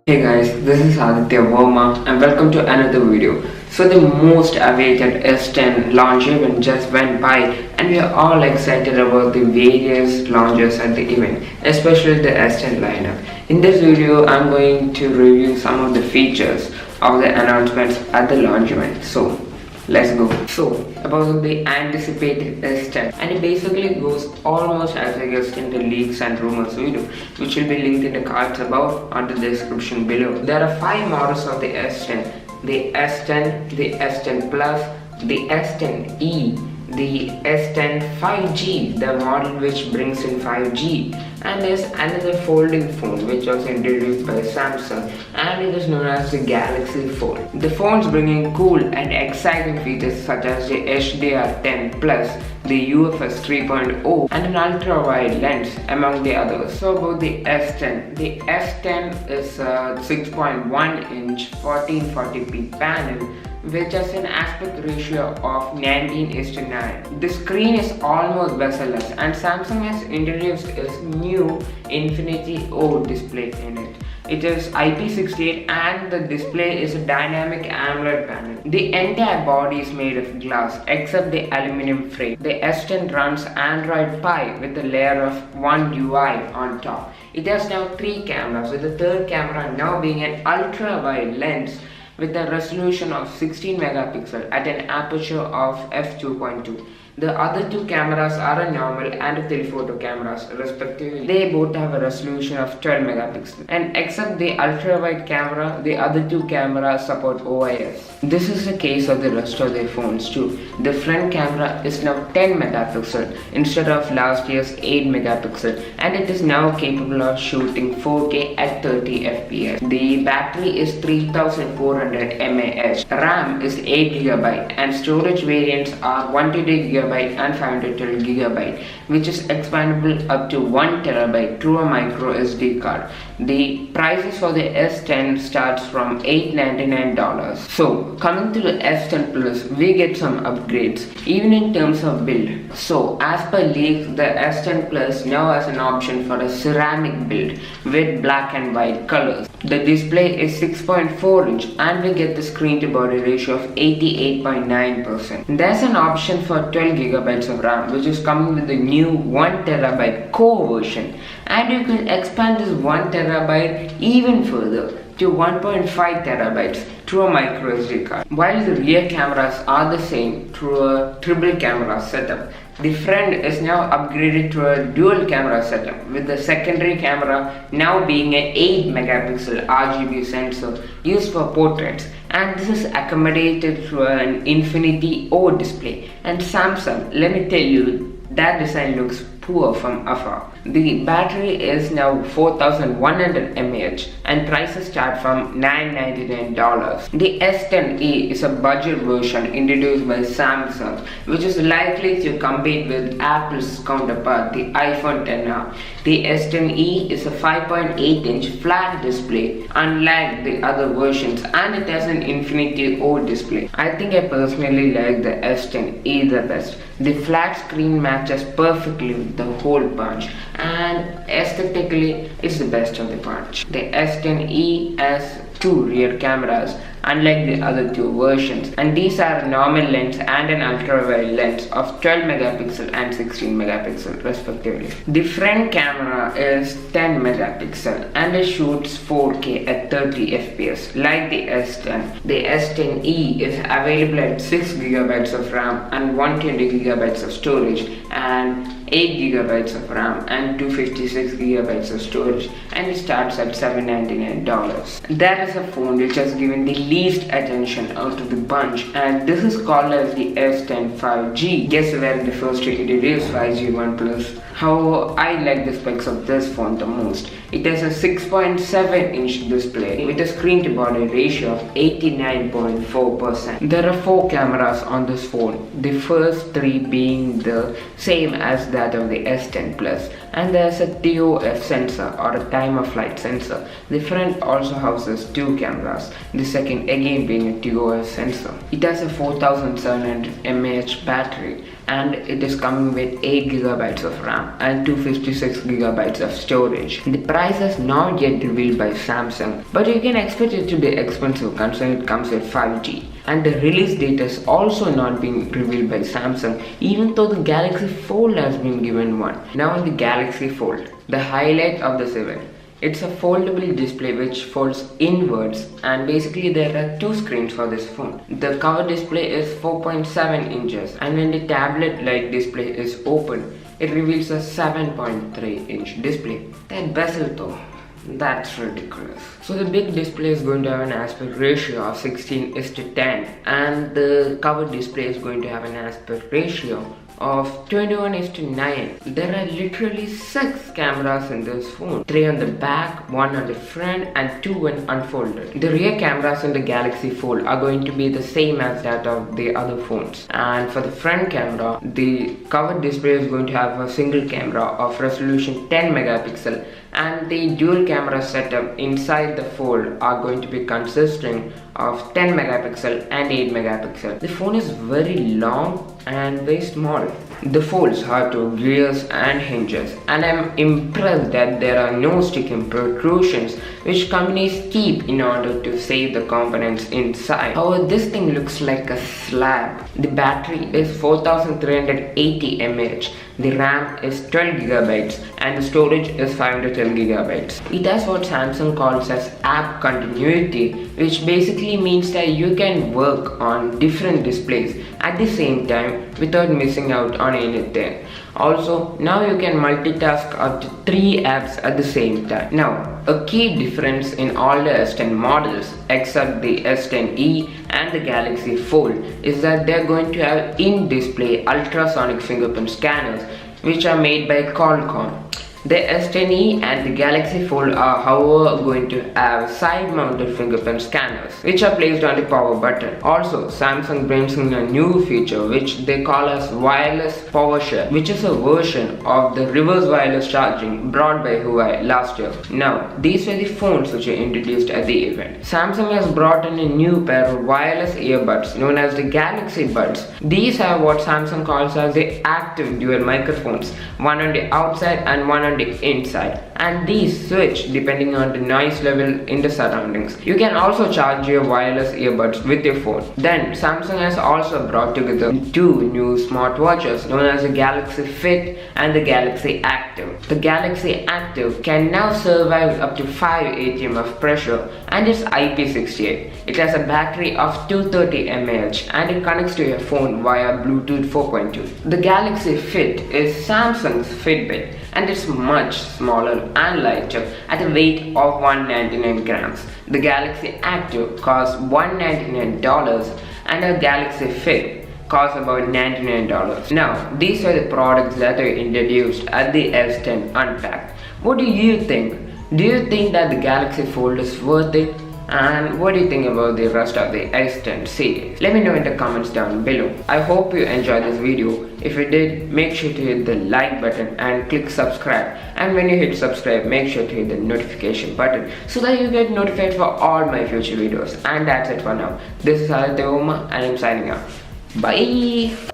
Hey guys, this is Aditya Verma and welcome to another video. So the most awaited S10 launch event just went by and we are all excited about the various launches at the event, especially the S10 lineup. In this video, I'm going to review some of the features of the announcements at the launch event. So let's go. So about the anticipated S10, and it basically goes almost as I guessed in the leaks and rumors video, which will be linked in the cards above or the description below. There are 5 models of the S10: the S10, the S10 Plus, the S10E, the S10 5G, the model which brings in 5G, and there's another folding phone which was introduced by Samsung, and it is known as the Galaxy Fold. The phones bringing cool and exciting features such as the HDR10 Plus, the UFS 3.0 and an ultra-wide lens among the others. So about the S10 is a 6.1 inch 1440p panel which has an aspect ratio of 19:9. The screen is almost bezel-less and Samsung has introduced its new Infinity O display in it. It is IP68 and the display is a dynamic AMOLED panel. The entire body is made of glass except the aluminum frame. The S10 runs Android Pie with a layer of One UI on top. It has now 3 cameras, with the third camera now being an ultra-wide lens with a resolution of 16 megapixel at an aperture of f2.2. The other 2 cameras are a normal and a telephoto cameras respectively. They both have a resolution of 12 megapixels. And except the ultra-wide camera, the other 2 cameras support OIS. This is the case of the rest of their phones too. The front camera is now 10 megapixel instead of last year's 8 megapixel, and it is now capable of shooting 4K at 30 FPS. The battery is 3400 mAh. RAM is 8GB and storage variants are 128GB and 512GB, which is expandable up to 1TB through a micro SD card. The prices for the S10 starts from $899. So coming to the S10 Plus, we get some upgrades even in terms of build. So as per leaks, the S10 Plus now has an option for a ceramic build with black and white colors. The display is 6.4 inch and we get the screen to body ratio of 88.9%. There's an option for 12GB of RAM, which is coming with the new 1TB core version, and you can expand this 1TB even further to 1.5TB through a micro SD card. While the rear cameras are the same through a triple camera setup, the front is now upgraded to a dual camera setup, with the secondary camera now being an 8 megapixel RGB sensor used for portraits, and this is accommodated through an Infinity O display. And Samsung, let me tell you, that design looks poor from afar. The battery is now 4100 mAh and prices start from $999. The S10E is a budget version introduced by Samsung, which is likely to compete with Apple's counterpart, the iPhone XR. The S10E is a 5.8 inch flat display unlike the other versions, and it has an Infinity O display. I think I personally like the S10E the best. The flat screen matches perfectly with the whole bunch, and aesthetically it's the best of the bunch. The S10E has 2 rear cameras unlike the other 2 versions, and these are a normal lens and an ultra-wide lens of 12 megapixel and 16 megapixel respectively. The front camera is 10 megapixel and it shoots 4K at 30 FPS like the S10. The S10E is available at 6GB of RAM and 120GB of storage, and 8GB of RAM and 256GB of storage, and it starts at $799. That is a phone which has given the least attention out of the bunch, and this is called as the S10 5G. Guess where the first to introduce 5G OnePlus. However, I like the specs of this phone the most. It has a 6.7 inch display with a screen to body ratio of 89.4%. There are 4 cameras on this phone, the first 3 being the same as that of the S10 Plus, and there's a TOF sensor or a time of flight sensor. The front also houses two cameras, the second again being a TOF sensor. It has a 4700 mAh battery and it is coming with 8 GB of RAM and 256 GB of storage. The price is not yet revealed by Samsung, but you can expect it to be expensive considering it comes with 5G. And the release date has also not been revealed by Samsung, even though the Galaxy Fold has been given one. Now on the Galaxy Fold, the highlight of this event. It's a foldable display which folds inwards, and basically there are two screens for this phone. The cover display is 4.7 inches and when the tablet-like display is open, it reveals a 7.3 inch display. That bezel though, that's ridiculous. So the big display is going to have an aspect ratio of 16:10 and the cover display is going to have an aspect ratio of 21:9. There are literally 6 cameras in this phone, 3 on the back, 1 on the front and 2 when unfolded. The rear cameras in the Galaxy Fold are going to be the same as that of the other phones, and for the front camera, the cover display is going to have a single camera of resolution 10 megapixel and the dual camera setup inside the Fold are going to be consisting of 10 megapixel and 8 megapixel. The phone is very long and very small. The folds have 2 gears and hinges, and I'm impressed that there are no sticking protrusions which companies keep in order to save the components inside. However, this thing looks like a slab. The battery is 4380 mAh, the RAM is 12 GB and the storage is 512 GB. It has what Samsung calls as app continuity, which basically means that you can work on different displays at the same time without missing out on anything. Also, now you can multitask up to 3 apps at the same time. Now, a key difference in all the S10 models except the S10E and the Galaxy Fold is that they're going to have in-display ultrasonic fingerprint scanners which are made by Qualcomm. The S10E and the Galaxy Fold are however going to have side-mounted fingerprint scanners which are placed on the power button. Also, Samsung brings in a new feature which they call as wireless power share, which is a version of the reverse wireless charging brought by Huawei last year. Now, these were the phones which were introduced at the event. Samsung has brought in a new pair of wireless earbuds known as the Galaxy Buds. These have what Samsung calls as the active dual microphones, one on the outside and one on the inside, and these switch depending on the noise level in the surroundings. You can also charge your wireless earbuds with your phone. Then Samsung has also brought together 2 new smartwatches known as the Galaxy Fit and the Galaxy Active. The Galaxy Active can now survive up to 5 atm of pressure and it's IP68. It has a battery of 230 mAh and it connects to your phone via Bluetooth 4.2. The Galaxy Fit is Samsung's Fitbit and it's much smaller and lighter at a weight of 199 grams. The Galaxy Active costs $199 and a Galaxy Fit costs about $99. Now, these are the products that are introduced at the S10 Unpacked. What do you think? Do you think that the Galaxy Fold is worth it? And what do you think about the rest of the S10 series? Let me know in the comments down below. I hope you enjoyed this video. If you did, make sure to hit the like button and click subscribe. And when you hit subscribe, make sure to hit the notification button so that you get notified for all my future videos. And that's it for now. This is Aditya and I'm signing off. Bye!